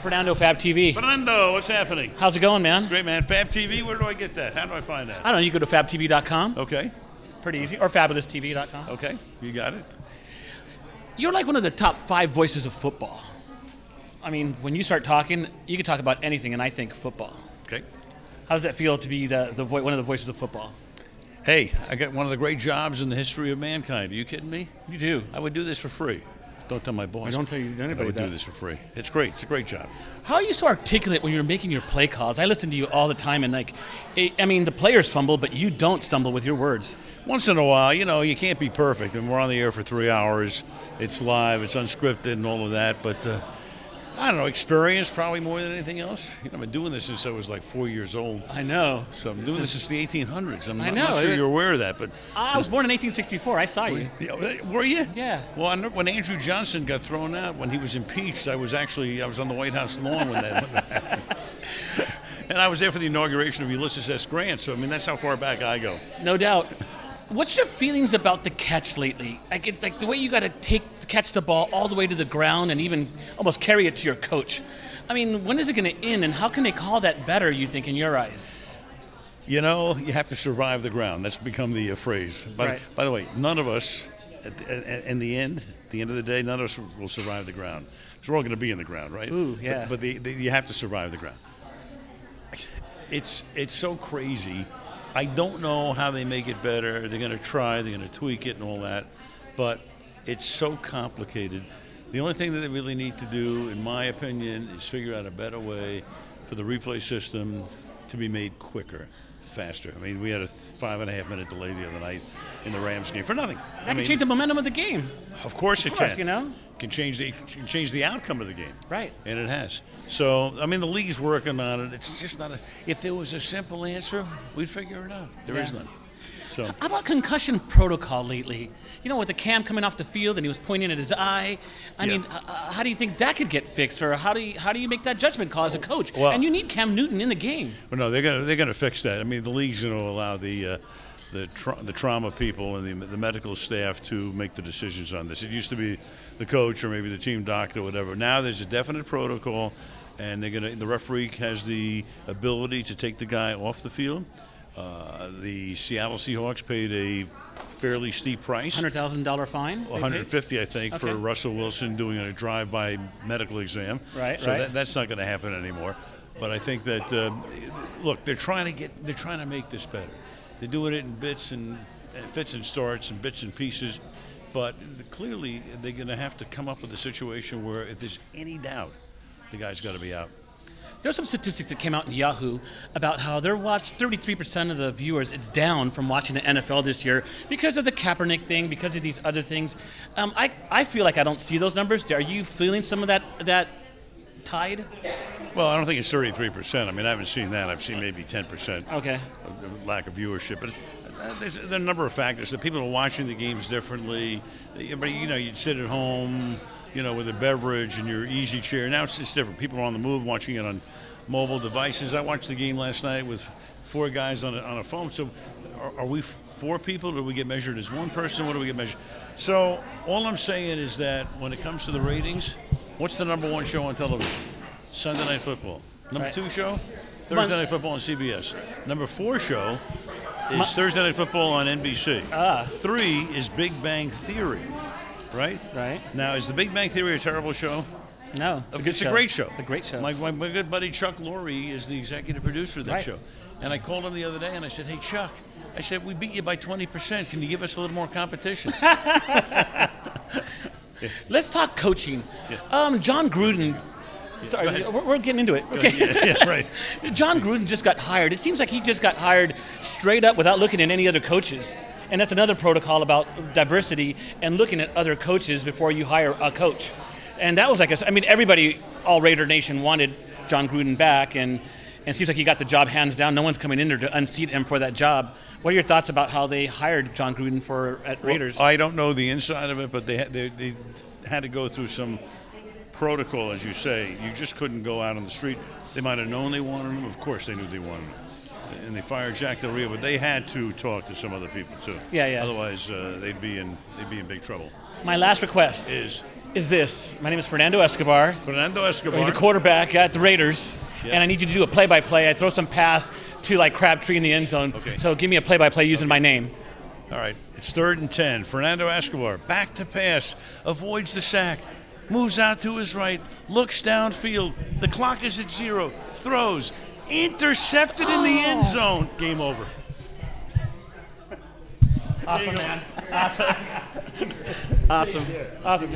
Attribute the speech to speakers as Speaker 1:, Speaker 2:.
Speaker 1: Fernando, Fab TV.
Speaker 2: Fernando, what's happening?
Speaker 1: How's it going, man?
Speaker 2: Great, man. Fab TV, where do I get that? How do I find that?
Speaker 1: I don't know. You go to fabtv.com.
Speaker 2: Okay.
Speaker 1: Pretty easy. Or fabulous.tv.com.
Speaker 2: Okay, you got it.
Speaker 1: You're like one of the top 5 voices of football. I mean, when you start talking, you can talk about anything, and I think football.
Speaker 2: Okay.
Speaker 1: How does that feel to be one of the voices of football?
Speaker 2: Hey, I got one of the great jobs in the history of mankind. Are you kidding me?
Speaker 1: You do.
Speaker 2: I would do this for free. Don't tell my boss.
Speaker 1: I don't tell anybody
Speaker 2: I would
Speaker 1: that.
Speaker 2: do this for free. It's great. It's a great job.
Speaker 1: How are you so articulate when you're making your play calls? I listen to you all the time, and I mean, the players fumble, but you don't stumble with your words.
Speaker 2: Once in a while, you can't be perfect. And we're on the air for 3 hours. It's live. It's unscripted and all of that. But I don't know, experience probably more than anything else. I've been doing this since I was like 4 years old.
Speaker 1: I know.
Speaker 2: So I'm doing this since the 1800s. I'm
Speaker 1: I know.
Speaker 2: not sure you're aware of that, but
Speaker 1: I was born in 1864. I saw you.
Speaker 2: Were you?
Speaker 1: Yeah.
Speaker 2: Well, when Andrew Johnson got thrown out, when he was impeached, I was on the White House lawn when that happened. And I was there for the inauguration of Ulysses S. Grant. So I mean, that's how far back I go.
Speaker 1: No doubt. What's your feelings about the catch lately? It's like the way you got to catch the ball all the way to the ground and even almost carry it to your coach. I mean, when is it going to end, and how can they call that better, you think, in your eyes?
Speaker 2: You have to survive the ground. That's become the phrase. By the way, none of us, at the end of the day, none of us will survive the ground. So we're all going to be in the ground, right?
Speaker 1: Ooh, yeah.
Speaker 2: But you have to survive the ground. It's so crazy. I don't know how they make it better. They're going to try. They're going to tweak it and all that. But it's so complicated. The only thing that they really need to do, in my opinion, is figure out a better way for the replay system to be made quicker, faster. I mean, we had a 5.5-minute delay the other night in the Rams game for nothing.
Speaker 1: That can change the momentum of the game.
Speaker 2: Of course it can.
Speaker 1: It
Speaker 2: can change the outcome of the game.
Speaker 1: Right.
Speaker 2: And it has. So, I mean, the league's working on it. It's just not if there was a simple answer, we'd figure it out. There is none. So.
Speaker 1: How about concussion protocol lately? With the cam coming off the field and he was pointing at his eye. I mean, how do you think that could get fixed, or how do you make that judgment call as a coach? Well, and you need Cam Newton in the game.
Speaker 2: Well, no, they're gonna fix that. I mean, the league's going to allow the trauma people and the medical staff to make the decisions on this. It used to be the coach or maybe the team doctor or whatever. Now there's a definite protocol, and the referee has the ability to take the guy off the field. The Seattle Seahawks paid a fairly steep price.
Speaker 1: $100,000 fine?
Speaker 2: $150,000, I think, for Russell Wilson doing a drive-by medical exam.
Speaker 1: Right,
Speaker 2: so that's not going to happen anymore. But I think that look, they're trying to make this better. They're doing it in bits and fits and starts and bits and pieces. But clearly, they're going to have to come up with a situation where, if there's any doubt, the guy's got to be out.
Speaker 1: There's some statistics that came out in Yahoo about how 33% of the viewers, it's down from watching the NFL this year because of the Kaepernick thing, because of these other things. I feel like I don't see those numbers. Are you feeling some of that tide?
Speaker 2: Well, I don't think it's 33%. I mean, I haven't seen that. I've seen maybe 10%.
Speaker 1: Okay.
Speaker 2: Lack of viewership. But there are a number of factors. The people are watching the games differently. But, you'd sit at home, with a beverage in your easy chair. Now it's different. People are on the move, watching it on mobile devices. I watched the game last night with 4 guys on a phone. So are we 4 people? Do we get measured as 1 person? What do we get measured? So all I'm saying is that when it comes to the ratings, what's the number 1 show on television? Sunday Night Football. Number 2 show? Thursday Night Football on CBS. Number 4 show is Thursday Night Football on NBC. 3 is Big Bang Theory. Right?
Speaker 1: Right.
Speaker 2: Now, is the Big Bang Theory a terrible show?
Speaker 1: No.
Speaker 2: It's a great show.
Speaker 1: A great show.
Speaker 2: My good buddy Chuck Lorre is the executive producer of that show. And I called him the other day and I said, hey, Chuck, we beat you by 20%. Can you give us a little more competition?
Speaker 1: Let's talk coaching. Yeah. John Gruden. Sorry, we're getting into it. Okay.
Speaker 2: Yeah, right.
Speaker 1: John Gruden just got hired. It seems like he just got hired straight up without looking at any other coaches. And that's another protocol about diversity and looking at other coaches before you hire a coach. And that was everybody, all Raider Nation, wanted John Gruden back, and it seems like he got the job hands down. No one's coming in there to unseat him for that job. What are your thoughts about how they hired John Gruden at Raiders?
Speaker 2: Well, I don't know the inside of it, but they had to go through some protocol, as you say. You just couldn't go out on the street. They might have known they wanted him. Of course they knew they wanted him. And they fired Jack Del Rio, but they had to talk to some other people too.
Speaker 1: Yeah.
Speaker 2: Otherwise, they'd be in big trouble.
Speaker 1: My last request
Speaker 2: is
Speaker 1: is this. My name is Fernando Escobar.
Speaker 2: Fernando Escobar.
Speaker 1: He's a quarterback at the Raiders. Yep. And I need you to do a play-by-play. I throw some pass to like Crabtree in the end zone.
Speaker 2: Okay.
Speaker 1: So give me a play-by-play using my name.
Speaker 2: All right. It's 3rd and 10. Fernando Escobar, back to pass, avoids the sack, moves out to his right, looks downfield. The clock is at 0. Throws, intercepted in the end zone. Game over.
Speaker 1: Awesome, man. Awesome. Awesome.